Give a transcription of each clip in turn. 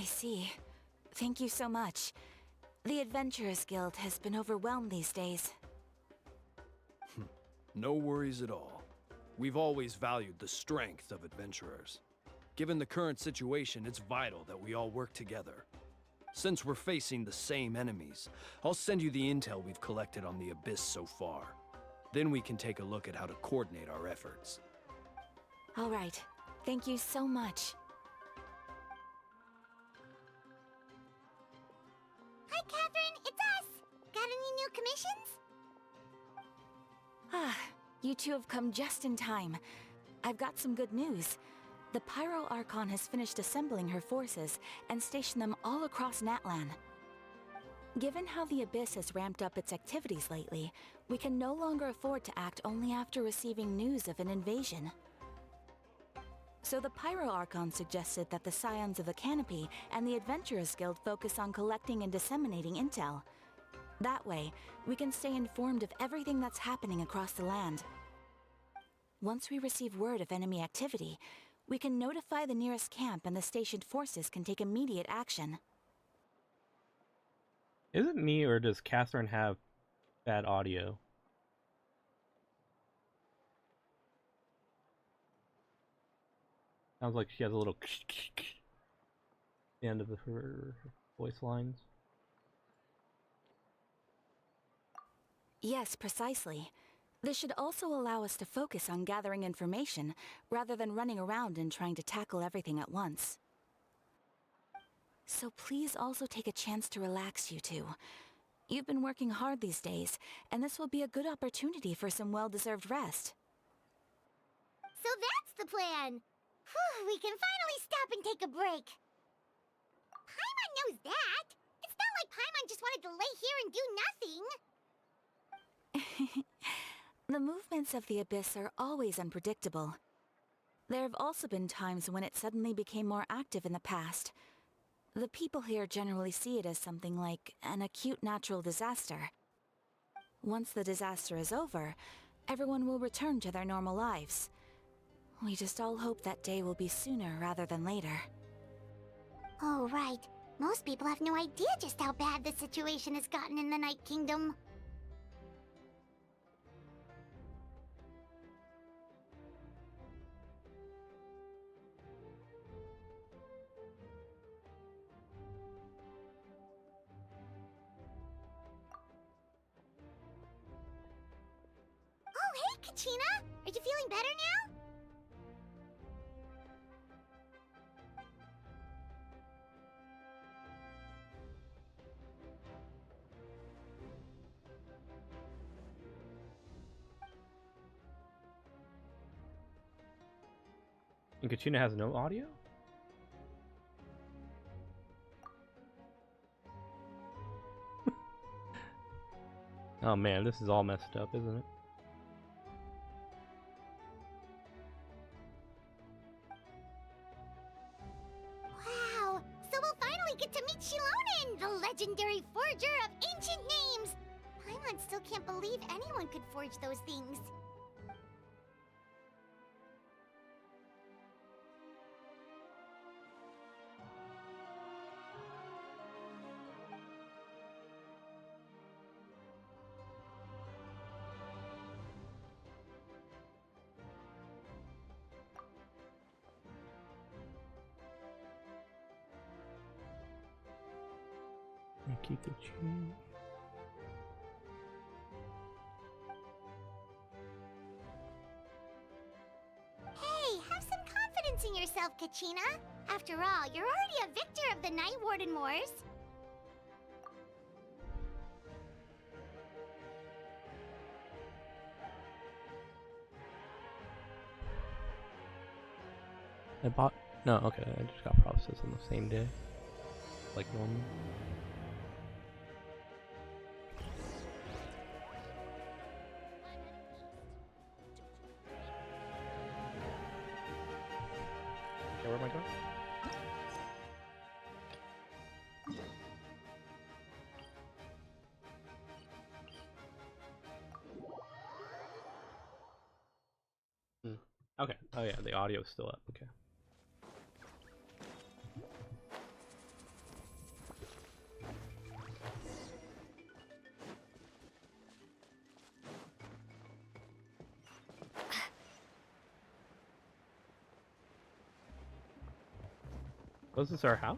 I see. Thank you so much. The Adventurers Guild has been overwhelmed these days. No worries at all. We've always valued the strength of adventurers. Given the current situation, it's vital that we all work together. Since we're facing the same enemies, I'll send you the intel we've collected on the Abyss so far. Then we can take a look at how to coordinate our efforts. All right. Thank you so much. Hi, Catherine. It's us. Got any new commissions? Ah, you two have come just in time. I've got some good news. The Pyro Archon has finished assembling her forces and stationed them all across Natlan. Given how the Abyss has ramped up its activities lately, we can no longer afford to act only after receiving news of an invasion. So the Pyro Archon suggested that the Scions of the Canopy and the Adventurers Guild focus on collecting and disseminating intel. That way, we can stay informed of everything that's happening across the land. Once we receive word of enemy activity, we can notify the nearest camp and the stationed forces can take immediate action. Is it me or does Catherine have bad audio? Sounds like she has a little the end of her voice lines. Yes, precisely. This should also allow us to focus on gathering information, rather than running around and trying to tackle everything at once. So please also take a chance to relax, you two. You've been working hard these days, and this will be a good opportunity for some well-deserved rest. So that's the plan. Whew, we can finally stop and take a break. Paimon knows that. It's not like Paimon just wanted to lay here and do nothing. The movements of the Abyss are always unpredictable. There have also been times when it suddenly became more active in the past. The people here generally see it as something like an acute natural disaster. Once the disaster is over, everyone will return to their normal lives. We just all hope that day will be sooner rather than later. Oh, right. Most people have no idea just how bad the situation has gotten in the Night Kingdom. Oh, hey, Kachina! Are you feeling better now? And Kachina has no audio? Oh man, this is all messed up, isn't it? Wow! So we'll finally get to meet Shilonen, the legendary forger of ancient names! Paimon still can't believe anyone could forge those things. Kikachu. Hey, have some confidence in yourself, Kachina. After all, you're already a victor of the Night Warden Wars. I bought... No, okay, I just got processed on the same day. Like normal. Okay, where am I going? Okay. Oh yeah, the audio's still up. Okay. Oh, is this our house?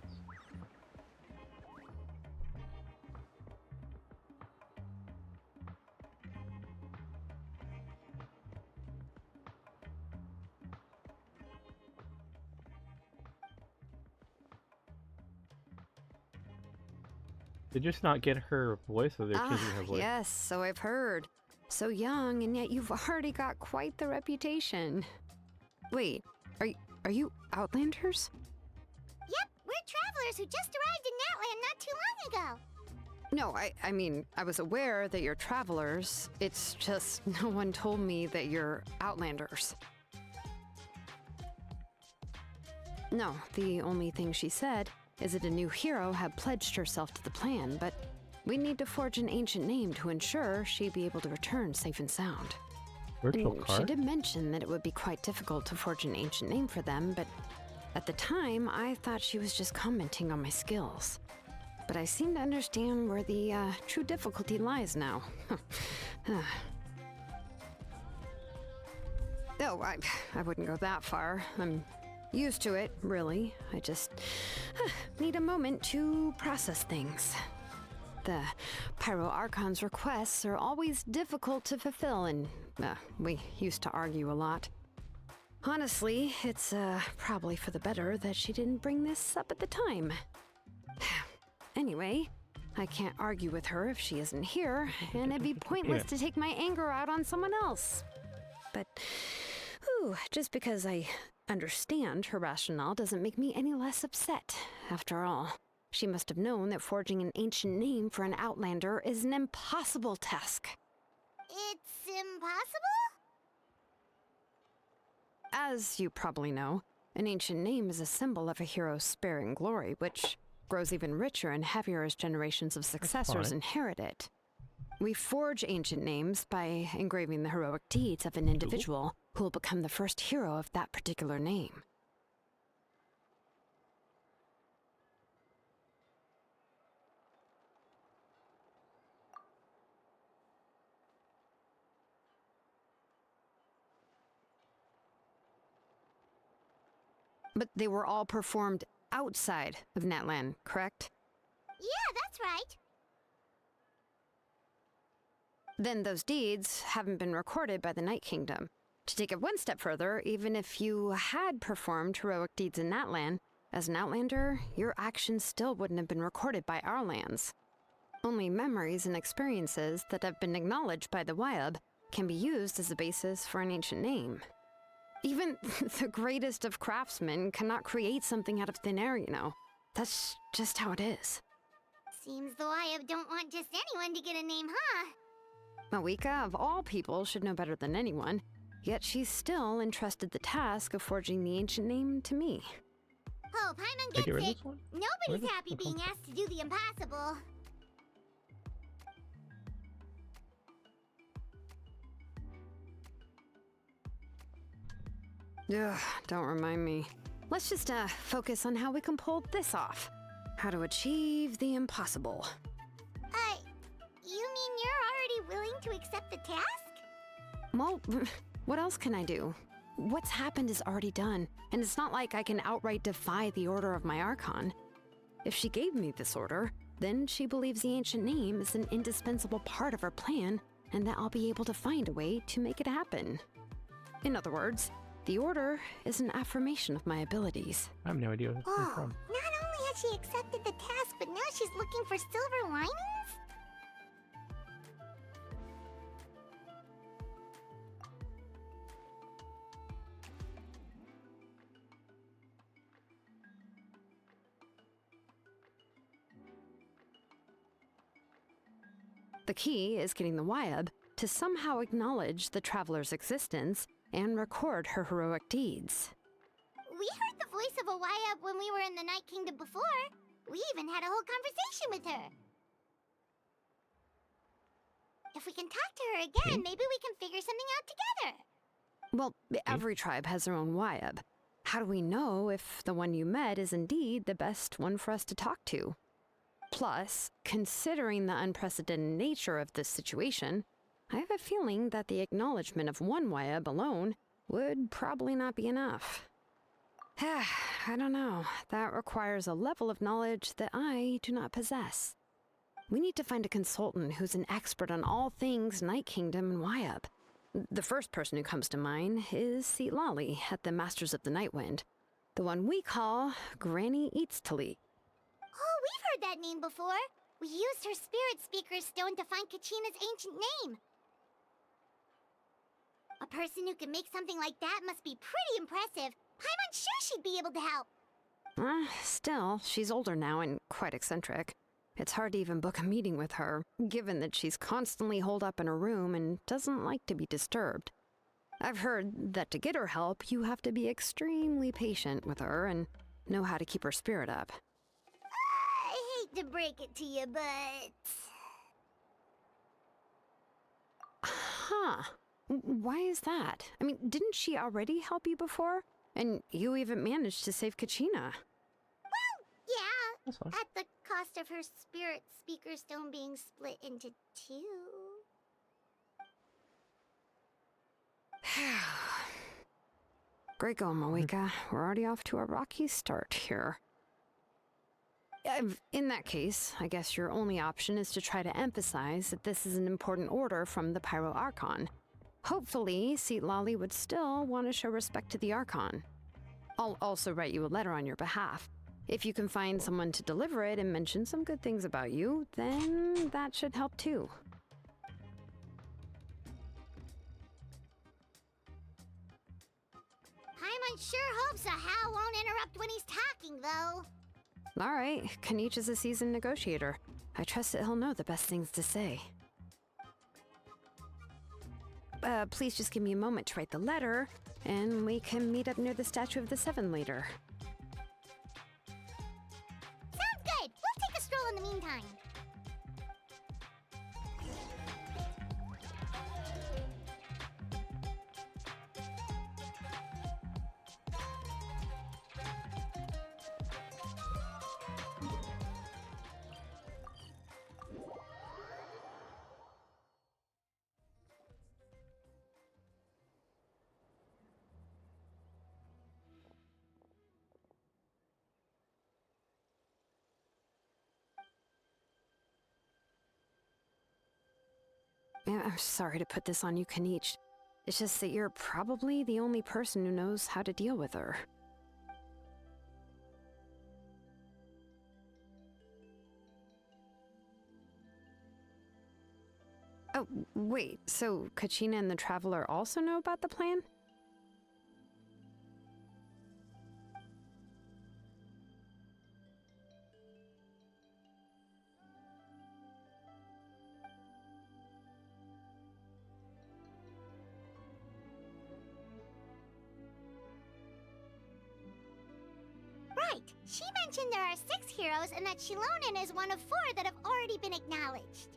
Did you just not get her voice, or they're changing her voice? Yes, so I've heard. So young, and yet you've already got quite the reputation. Wait, are you Outlanders? Yep, we're travelers who just arrived in Natland not too long ago. No, I mean, I was aware that you're travelers. It's just no one told me that you're Outlanders. No, the only thing she said is that a new hero had pledged herself to the plan, but we need to forge an ancient name to ensure she'd be able to return safe and sound. Virtual And card? she did mention that it would be quite difficult to forge an ancient name for them, but at the time, I thought she was just commenting on my skills. But I seem to understand where the true difficulty lies now. Oh, I wouldn't go that far. I'm used to it, really. I just need a moment to process things. The Pyro Archon's requests are always difficult to fulfill, and we used to argue a lot. Honestly, it's probably for the better that she didn't bring this up at the time. Anyway, I can't argue with her if she isn't here, and it'd be pointless to take my anger out on someone else. But, just because I understand her rationale doesn't make me any less upset. After all, she must have known that forging an ancient name for an Outlander is an impossible task. It's impossible? As you probably know, an ancient name is a symbol of a hero's sparing glory, which grows even richer and heavier as generations of successors fine. inherit it. We forge ancient names by engraving the heroic deeds of an individual who will become the first hero of that particular name. But they were all performed outside of Natlan, correct? Yeah, that's right. Then those deeds haven't been recorded by the Night Kingdom. To take it one step further, even if you had performed heroic deeds in Natlan, as an Outlander, your actions still wouldn't have been recorded by our lands. Only memories and experiences that have been acknowledged by the Wyab can be used as a basis for an ancient name. Even the greatest of craftsmen cannot create something out of thin air, you know. That's just how it is. Seems the Wyab don't want just anyone to get a name, huh? Mawika, of all people, should know better than anyone, yet she's still entrusted the task of forging the ancient name to me. Oh, Paimon Did I get rid gets of it. this one? Nobody's Where happy did- being asked to do the impossible. Ugh, don't remind me. Let's just focus on how we can pull this off. How to achieve the impossible. You mean you're already willing to accept the task? Well, what else can I do? What's happened is already done, and it's not like I can outright defy the order of my Archon. If she gave me this order, then she believes the ancient name is an indispensable part of her plan, and that I'll be able to find a way to make it happen. In other words, the order is an affirmation of my abilities. I have no idea where this Oh, is from. not only has she accepted the task, but now she's looking for silver linings? The key is getting the Wyab to somehow acknowledge the traveler's existence and record her heroic deeds. We heard the voice of a Wyab when we were in the Night Kingdom before. We even had a whole conversation with her. If we can talk to her again, maybe we can figure something out together. Well, every tribe has their own Wyab. How do we know if the one you met is indeed the best one for us to talk to? Plus, considering the unprecedented nature of this situation, I have a feeling that the acknowledgement of one Wyab alone would probably not be enough. I don't know. That requires a level of knowledge that I do not possess. We need to find a consultant who's an expert on all things Night Kingdom and Wyup. The first person who comes to mind is Seat Lolly at the Masters of the Nightwind. The one we call Granny Eatstali. Oh, we've heard that name before. We used her spirit speaker's stone to find Kachina's ancient name. A person who can make something like that must be pretty impressive. I'm sure she'd be able to help. Still, she's older now and quite eccentric. It's hard to even book a meeting with her, given that she's constantly holed up in her room and doesn't like to be disturbed. I've heard that to get her help, you have to be extremely patient with her and know how to keep her spirit up. I hate to break it to you, but... Huh. Why is that? I mean, didn't she already help you before? And you even managed to save Kachina. Well, yeah. That's fine. At the cost of her spirit speaker stone being split into two. Great going, Moeka. We're already off to a rocky start here. In that case, I guess your only option is to try to emphasize that this is an important order from the Pyro Archon. Hopefully, Seat Lolly would still want to show respect to the Archon. I'll also write you a letter on your behalf. If you can find someone to deliver it and mention some good things about you, then that should help too. Paimon sure hopes a Hal won't interrupt when he's talking, though. All right, Kanich is a seasoned negotiator. I trust that he'll know the best things to say. Please just give me a moment to write the letter, and we can meet up near the Statue of the Seven later. Sounds good. We'll take a stroll in the meantime. I'm sorry to put this on you, Kanich. It's just that you're probably the only person who knows how to deal with her. Oh, wait, so Kachina and the Traveler also know about the plan? Right. She mentioned there are 6 heroes and that Shilonen is one of 4 that have already been acknowledged.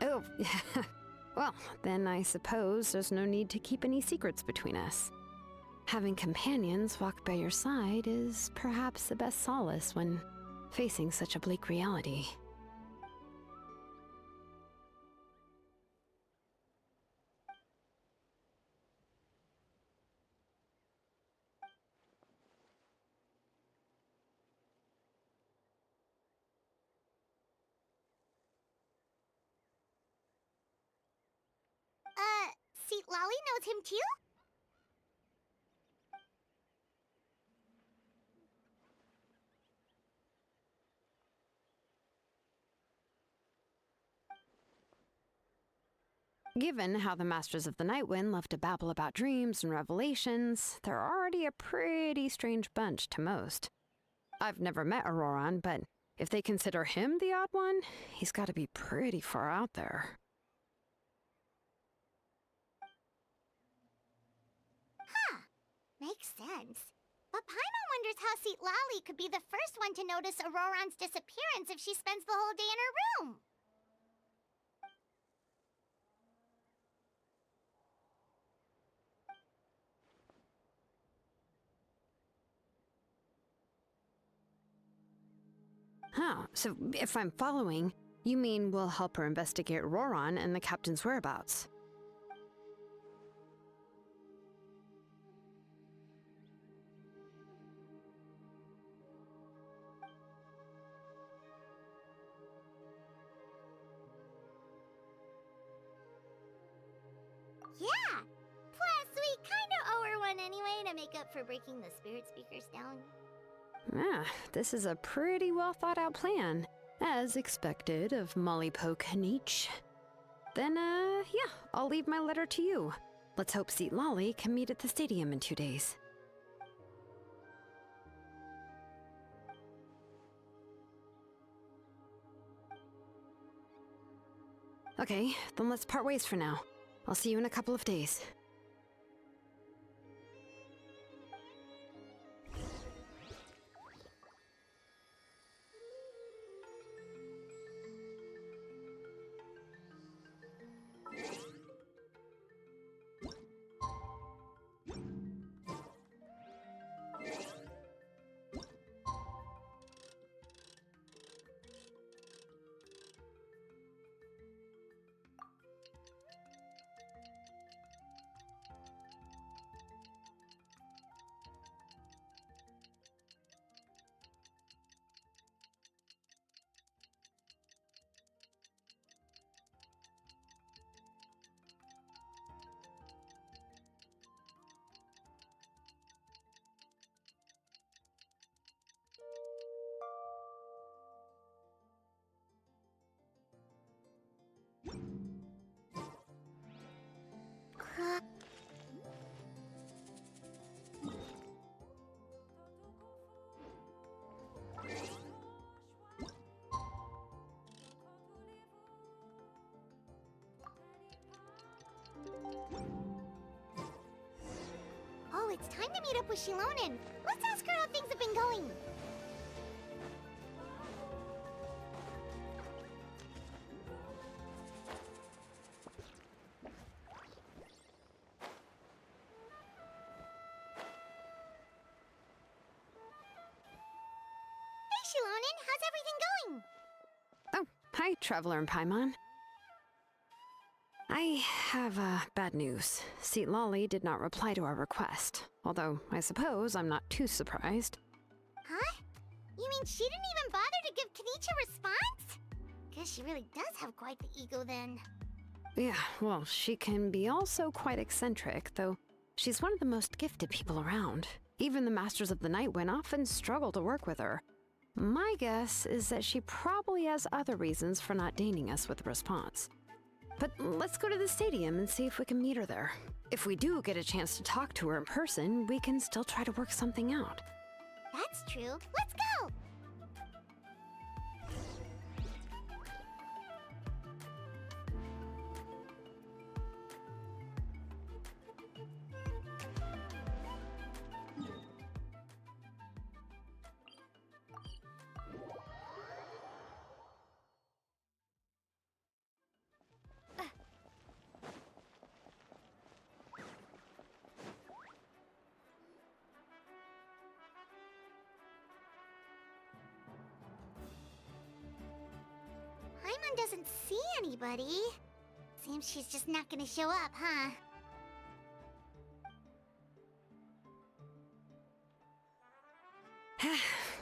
Oh, well, then I suppose there's no need to keep any secrets between us. Having companions walk by your side is perhaps the best solace when facing such a bleak reality. Seat Lolly knows him too? Given how the Masters of the Nightwind love to babble about dreams and revelations, they're already a pretty strange bunch to most. I've never met Auroran, but if they consider him the odd one, he's got to be pretty far out there. Huh. Makes sense. But Paimon wonders how Seat Lolly could be the first one to notice Auroran's disappearance if she spends the whole day in her room. Huh, so if I'm following, you mean we'll help her investigate Auroran and the captain's whereabouts? Yeah! Plus, we kinda owe her one anyway to make up for breaking the spirit speakers down. Ah, this is a pretty well thought out plan, as expected of Molly Poke Nietzsche. Then, yeah, I'll leave my letter to you. Let's hope Seat Lolly can meet at the stadium in 2 days. Okay, then let's part ways for now. I'll see you in a couple of days. Oh, it's time to meet up with Shilonen. Let's ask her how things have been going. Hey, Shilonen, how's everything going? Oh, hi, Traveler and Paimon. I have, bad news. Seat Lolly did not reply to our request, although I suppose I'm not too surprised. Huh? You mean she didn't even bother to give Kenichi a response? Guess she really does have quite the ego then. Yeah, well, she can be also quite eccentric, though she's one of the most gifted people around. Even the Masters of the Nightwind often struggle to work with her. My guess is that she probably has other reasons for not deigning us with a response. But let's go to the stadium and see if we can meet her there. If we do get a chance to talk to her in person, we can still try to work something out. That's true. Let's go! Paimon doesn't see anybody. Seems she's just not gonna show up, huh?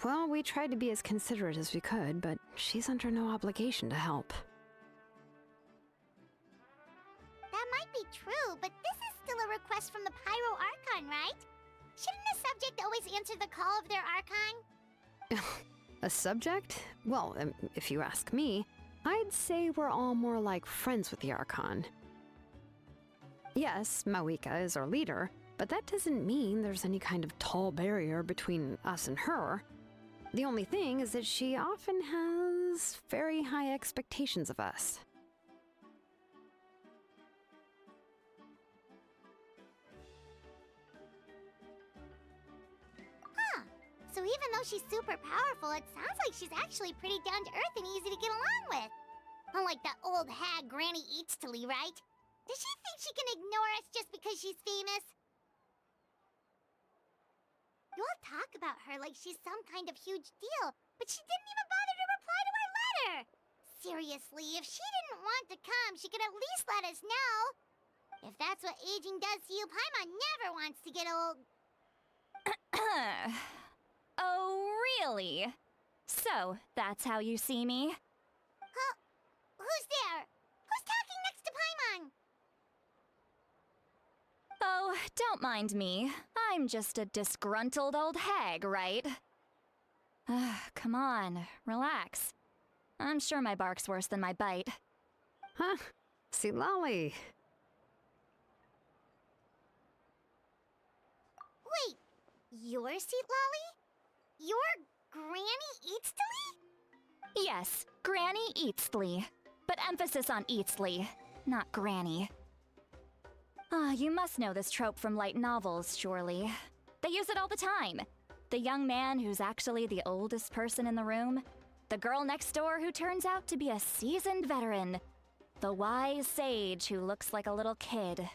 Well, we tried to be as considerate as we could, but she's under no obligation to help. That might be true, but this is still a request from the Pyro Archon, right? Shouldn't a subject always answer the call of their Archon? A subject? Well, if you ask me, I'd say we're all more like friends with the Archon. Yes, Mawika is our leader, but that doesn't mean there's any kind of tall barrier between us and her. The only thing is that she often has very high expectations of us. Huh. So even though she's super powerful, it sounds like she's actually pretty down to earth and easy to get along with. Unlike that old hag Granny Eatstily, right? Does she think she can ignore us just because she's famous? You all talk about her like she's some kind of huge deal, but she didn't even bother to reply to our letter! Seriously, if she didn't want to come, she could at least let us know! If that's what aging does to you, Paimon never wants to get old. Oh, really? So, that's how you see me? Huh? Who's there? Who's talking next to Paimon? don't mind me. I'm just a disgruntled old hag, right? Come on, relax. I'm sure my bark's worse than my bite. Huh? See, Lolly. Wait, your seat, Lolly? Your Granny Eatsley? Yes, Granny Eatsley. But emphasis on Eatsley, not Granny. You must know this trope from light novels, surely. They use it all the time. The young man who's actually the oldest person in the room. The girl next door who turns out to be a seasoned veteran. The wise sage who looks like a little kid.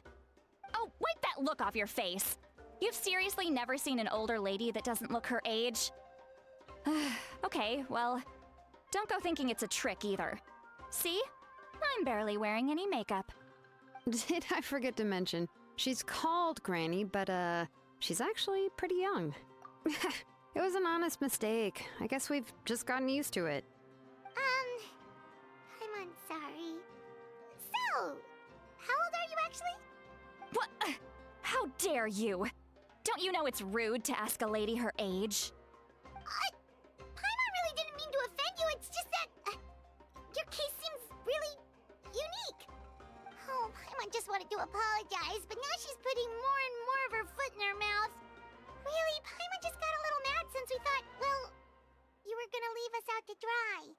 Oh, wipe that look off your face! You've seriously never seen an older lady that doesn't look her age? Okay, well, don't go thinking it's a trick either. See? I'm barely wearing any makeup. Did I forget to mention, she's called Granny, but she's actually pretty young. It was an honest mistake. I guess we've just gotten used to it. I'm sorry. So, how old are you actually? What? How dare you? Don't you know it's rude to ask a lady her age? Paimon really didn't mean to offend you, it's just that your case seems really unique. Oh, Paimon just wanted to apologize, but now she's putting more and more of her foot in her mouth. Really, Paimon just got a little mad since we thought, well, you were gonna leave us out to dry.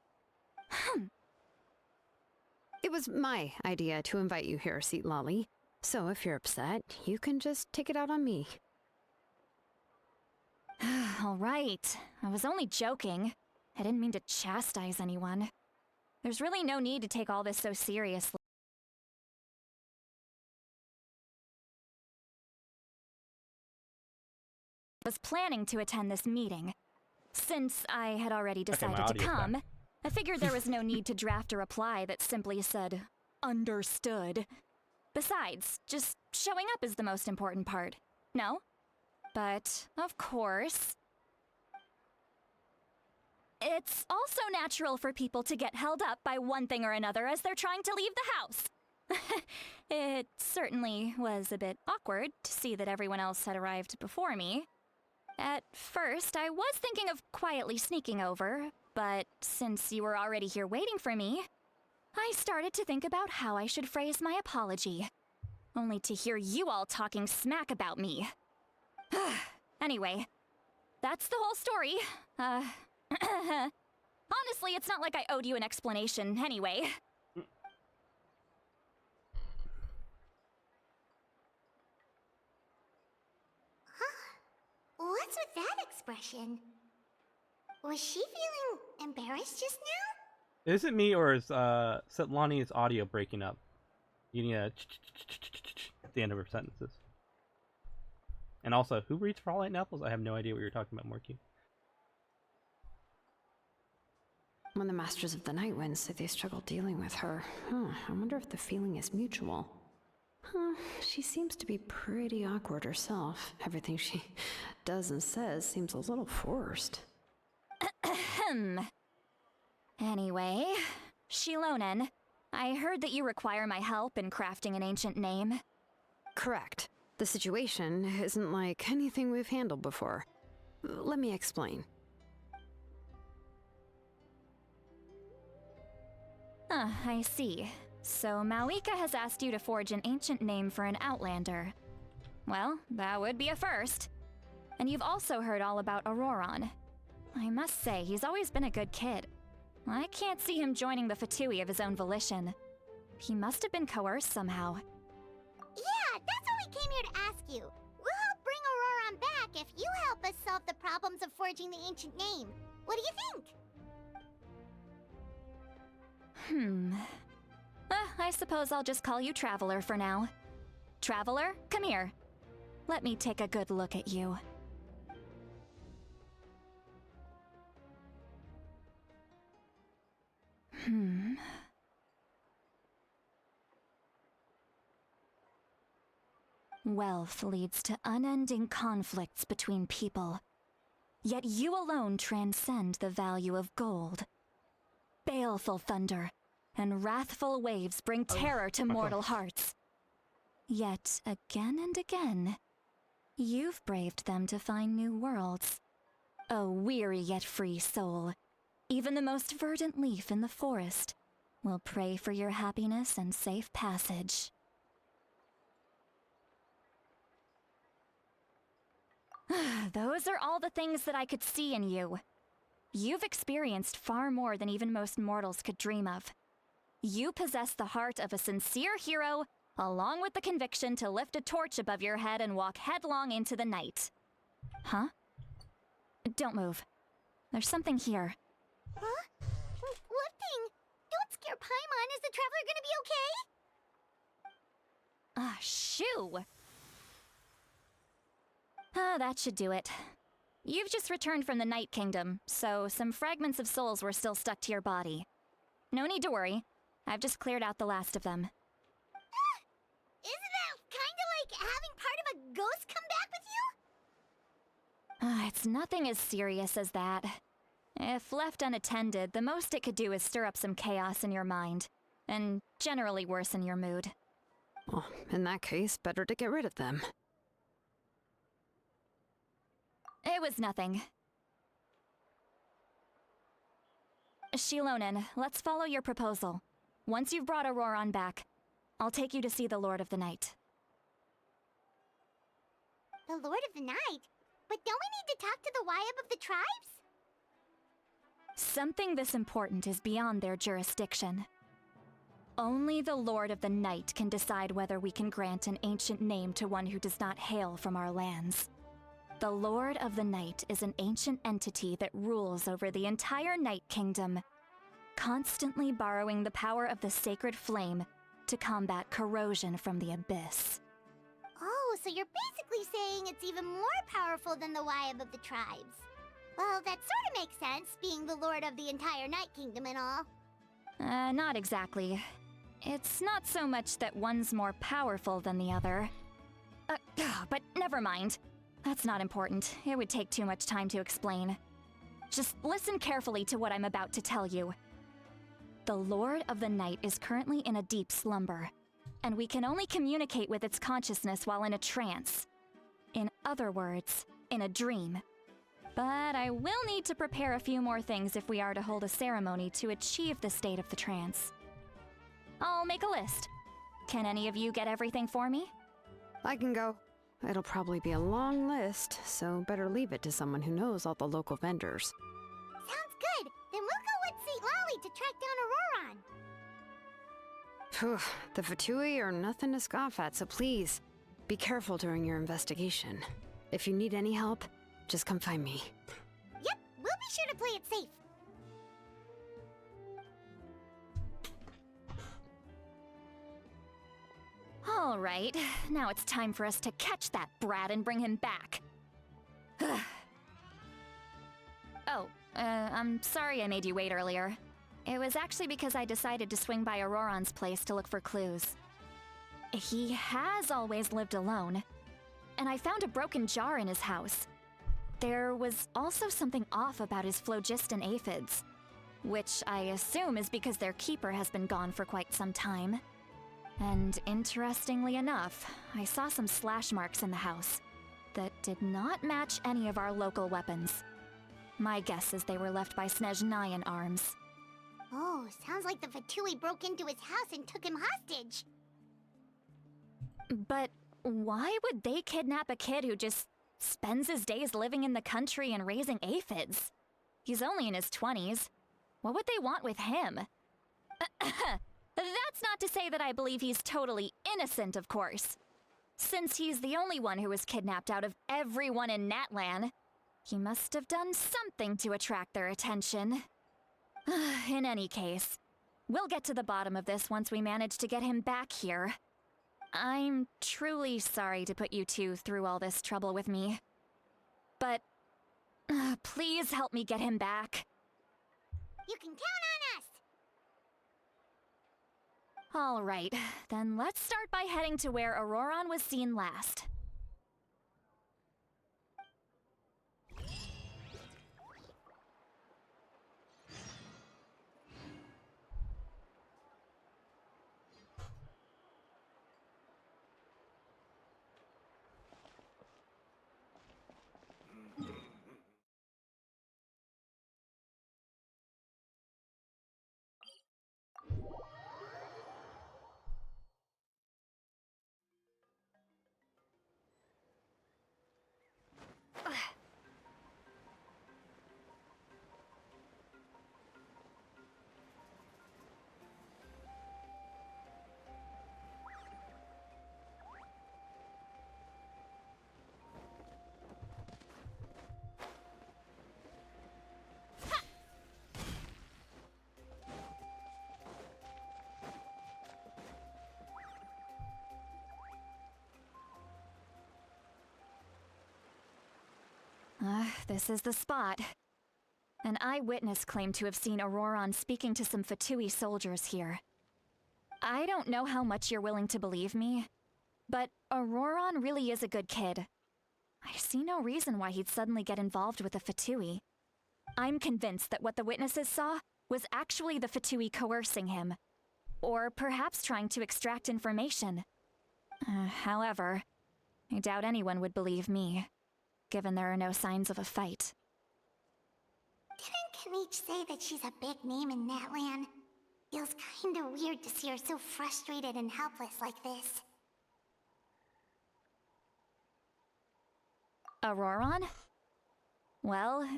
It was my idea to invite you here, Seat Lolly. So if you're upset, you can just take it out on me. All right. I was only joking. I didn't mean to chastise anyone. There's really no need to take all this so seriously. I was planning to attend this meeting. Since I had already decided to come, I figured there was no need to draft a reply that simply said, "Understood." Besides, just showing up is the most important part. No? But, of course, it's also natural for people to get held up by one thing or another as they're trying to leave the house. It certainly was a bit awkward to see that everyone else had arrived before me. At first, I was thinking of quietly sneaking over, but since you were already here waiting for me, I started to think about how I should phrase my apology. Only to hear you all talking smack about me. Anyway, that's the whole story. Honestly, it's not like I owed you an explanation anyway. What's with that expression? Was she feeling embarrassed just now? Is it me or is Setlani's audio breaking up? You need a at the end of her sentences. And also, who reads For All Light and Apples? I have no idea what you're talking about, Morky. When the Masters of the Night Wind say they struggle dealing with her, I wonder if the feeling is mutual. She seems to be pretty awkward herself. Everything she does and says seems a little forced. Anyway, Shilonen, I heard that you require my help in crafting an ancient name. Correct. The situation isn't like anything we've handled before. Let me explain. I see. So Mawika has asked you to forge an ancient name for an Outlander. Well, that would be a first. And you've also heard all about Auroron. I must say, he's always been a good kid. I can't see him joining the Fatui of his own volition. He must have been coerced somehow. Yeah, that's what we came here to ask you. We'll help bring Auroron back if you help us solve the problems of forging the ancient name. What do you think? I suppose I'll just call you Traveler for now. Traveler, come here. Let me take a good look at you. Wealth leads to unending conflicts between people. Yet you alone transcend the value of gold. Baleful thunder and wrathful waves bring terror to mortal hearts. Yet again and again, you've braved them to find new worlds. A weary yet free soul, even the most verdant leaf in the forest will pray for your happiness and safe passage. Those are all the things that I could see in you. You've experienced far more than even most mortals could dream of. You possess the heart of a sincere hero, along with the conviction to lift a torch above your head and walk headlong into the night. Huh? Don't move. There's something here. Huh? What thing? Don't scare Paimon. Is the traveler gonna be okay? Ah, shoo! That should do it. You've just returned from the Night Kingdom, so some fragments of souls were still stuck to your body. No need to worry. I've just cleared out the last of them. Isn't that kinda like having part of a ghost come back with you? It's nothing as serious as that. If left unattended, the most it could do is stir up some chaos in your mind, and generally worsen your mood. Well, in that case, better to get rid of them. It was nothing. Shilonen, let's follow your proposal. Once you've brought Auroron back, I'll take you to see the Lord of the Night. The Lord of the Night? But don't we need to talk to the Wyab of the tribes? Something this important is beyond their jurisdiction. Only the Lord of the Night can decide whether we can grant an ancient name to one who does not hail from our lands. The Lord of the Night is an ancient entity that rules over the entire Night Kingdom, constantly borrowing the power of the sacred flame to combat corrosion from the abyss. Oh, so you're basically saying it's even more powerful than the Wyab of the tribes. Well, that sort of makes sense, being the lord of the entire Night Kingdom and all. Not exactly. It's not so much that one's more powerful than the other. But never mind. That's not important. It would take too much time to explain. Just listen carefully to what I'm about to tell you. The Lord of the Night is currently in a deep slumber, and we can only communicate with its consciousness while in a trance. In other words, in a dream. But I will need to prepare a few more things if we are to hold a ceremony to achieve the state of the trance. I'll make a list. Can any of you get everything for me? I can go. It'll probably be a long list, so better leave it to someone who knows all the local vendors. Sounds good. Then we'll go with St. Lolly to track down Auroron. Phew, the Fatui are nothing to scoff at, so please, be careful during your investigation. If you need any help, just come find me. Yep, we'll be sure to play it safe. All right, now it's time for us to catch that brat and bring him back. I'm sorry I made you wait earlier. It was actually because I decided to swing by Auroron's place to look for clues. He has always lived alone, and I found a broken jar in his house. There was also something off about his phlogiston aphids, which I assume is because their keeper has been gone for quite some time. And interestingly enough, I saw some slash marks in the house that did not match any of our local weapons. My guess is they were left by Snezhnayan arms. Oh, sounds like the Fatui broke into his house and took him hostage. But why would they kidnap a kid who just spends his days living in the country and raising aphids? He's only in his 20s. What would they want with him? That's not to say that I believe he's totally innocent, of course. Since he's the only one who was kidnapped out of everyone in Natlan, he must have done something to attract their attention. In any case, we'll get to the bottom of this once we manage to get him back here. I'm truly sorry to put you two through all this trouble with me. But please help me get him back. You can count on us! All right, then let's start by heading to where Auroron was seen last. This is the spot. An eyewitness claimed to have seen Auroron speaking to some Fatui soldiers here. I don't know how much you're willing to believe me, but Auroron really is a good kid. I see no reason why he'd suddenly get involved with the Fatui. I'm convinced that what the witnesses saw was actually the Fatui coercing him, or perhaps trying to extract information. However, I doubt anyone would believe me, given there are no signs of a fight. Didn't Kanich say that she's a big name in Natlan? Feels kinda weird to see her so frustrated and helpless like this. Auroron? Well,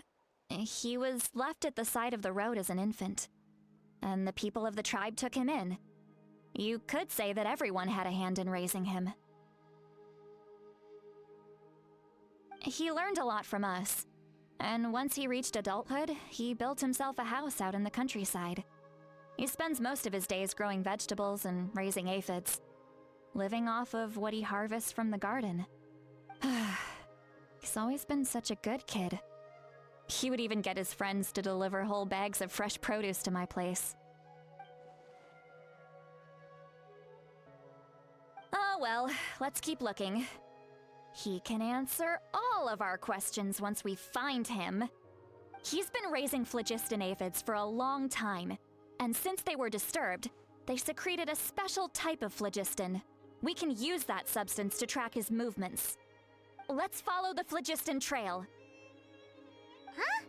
he was left at the side of the road as an infant, and the people of the tribe took him in. You could say that everyone had a hand in raising him. He learned a lot from us, and once he reached adulthood, he built himself a house out in the countryside. He spends most of his days growing vegetables and raising aphids, living off of what he harvests from the garden. He's always been such a good kid. He would even get his friends to deliver whole bags of fresh produce to my place. Oh well, let's keep looking. He can answer all of our questions once we find him. He's been raising phlogiston aphids for a long time, and since they were disturbed, they secreted a special type of phlogiston. We can use that substance to track his movements. Let's follow the phlogiston trail. Huh?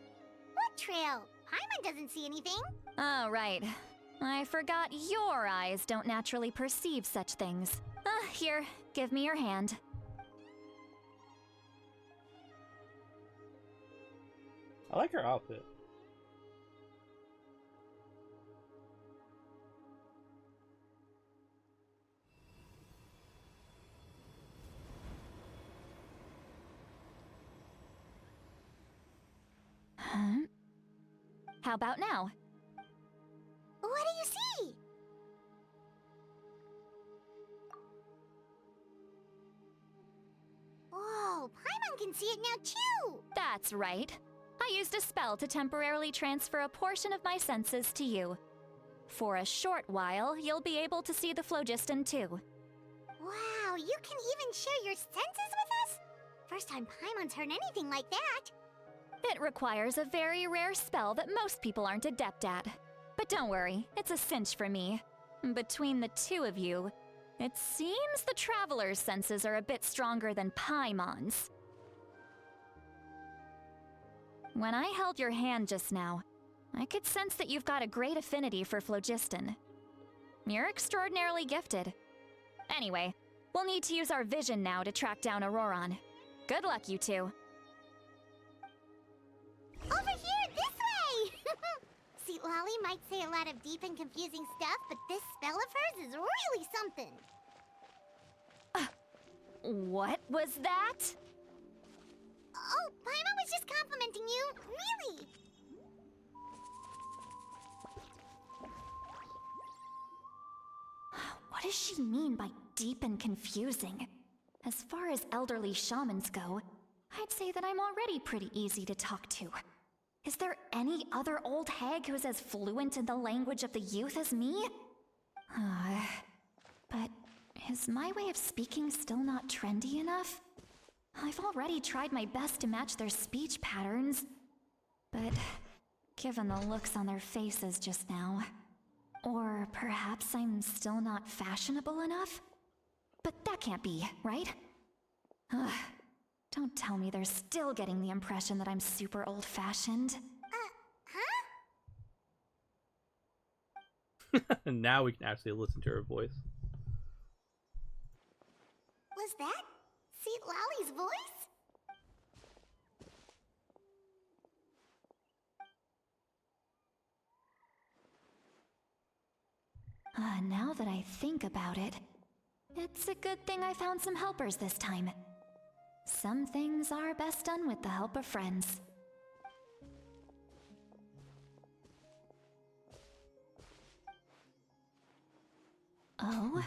What trail? Paimon doesn't see anything. Oh, right. I forgot your eyes don't naturally perceive such things. Here, give me your hand. I like her outfit. Huh? How about now? What do you see? Whoa, Paimon can see it now too! That's right. I used a spell to temporarily transfer a portion of my senses to you. For a short while, you'll be able to see the phlogiston too. Wow, you can even share your senses with us? First time Paimon's heard anything like that. It requires a very rare spell that most people aren't adept at. But don't worry, it's a cinch for me. Between the two of you, it seems the Traveler's senses are a bit stronger than Paimon's. When I held your hand just now, I could sense that you've got a great affinity for phlogiston. You're extraordinarily gifted. Anyway, we'll need to use our vision now to track down Auroron. Good luck, you two. Over here, this way! See, Lolly might say a lot of deep and confusing stuff, but this spell of hers is really something. What was that? Oh, Paimon was just complimenting you, really. What does she mean by deep and confusing? As far as elderly shamans go, I'd say that I'm already pretty easy to talk to. Is there any other old hag who's as fluent in the language of the youth as me? But is my way of speaking still not trendy enough? I've already tried my best to match their speech patterns. But given the looks on their faces just now, or perhaps I'm still not fashionable enough? But that can't be, right? Don't tell me they're still getting the impression that I'm super old-fashioned. Now we can actually listen to her voice. Was that Seat Lolly's voice? Now that I think about it, it's a good thing I found some helpers this time. Some things are best done with the help of friends. Oh?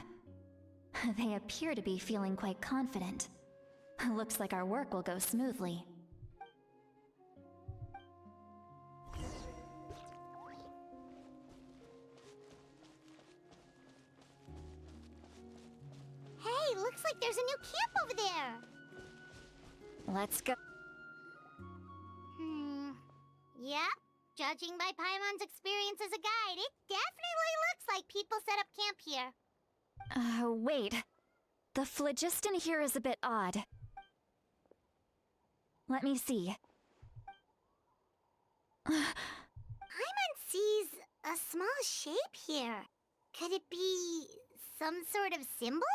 They appear to be feeling quite confident. Looks like our work will go smoothly. looks like there's a new camp over there. Let's go. Yep. Judging by Paimon's experience as a guide, it definitely looks like people set up camp here. Wait. The phlogiston here is a bit odd. Let me see. Paimon sees a small shape here. Could it be some sort of symbol?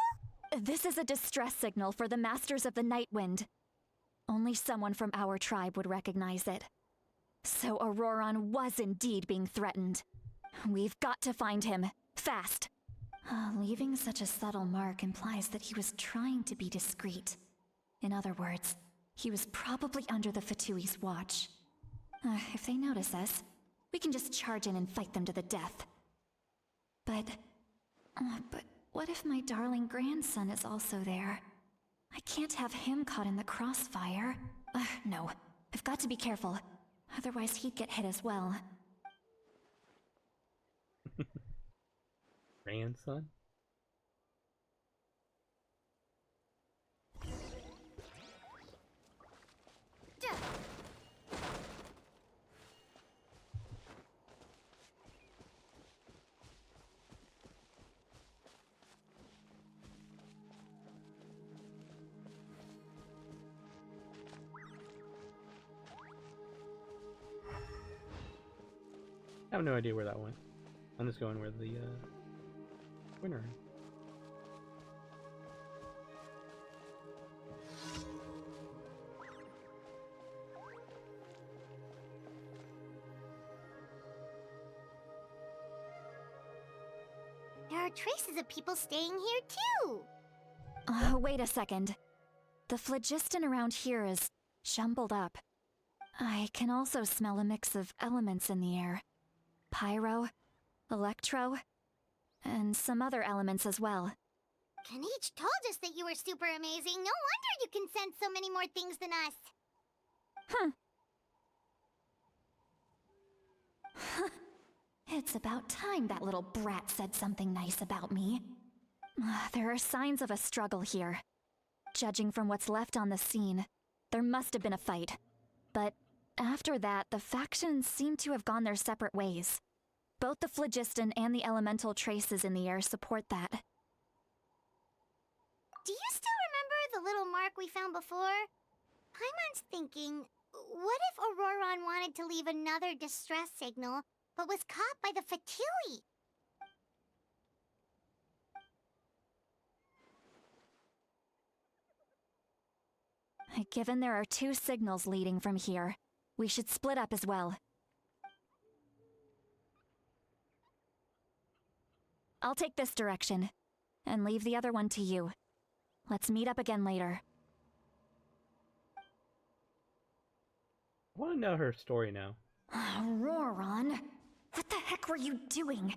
This is a distress signal for the Masters of the Night Wind. Only someone from our tribe would recognize it. So Auroron was indeed being threatened. We've got to find him. Fast. Leaving such a subtle mark implies that he was trying to be discreet. In other words, he was probably under the Fatui's watch. If they notice us, we can just charge in and fight them to the death. But what if my darling grandson is also there? I can't have him caught in the crossfire. No, I've got to be careful. Otherwise he'd get hit as well. Grandson? I have no idea where that went. I'm just going where the winner is. There are traces of people staying here too. Wait a second. The phlogiston around here is jumbled up. I can also smell a mix of elements in the air. Pyro, electro, and some other elements as well. Kanich told us that you were super amazing. No wonder you can sense so many more things than us. It's about time that little brat said something nice about me. There are signs of a struggle here. Judging from what's left on the scene, there must have been a fight. But after that, the factions seem to have gone their separate ways. Both the phlogiston and the elemental traces in the air support that. Do you still remember the little mark we found before? Paimon's thinking, what if Auroron wanted to leave another distress signal, but was caught by the Fatui? Given there are 2 signals leading from here, we should split up as well. I'll take this direction, and leave the other one to you. Let's meet up again later. I want to know her story now. Auroron, what the heck were you doing?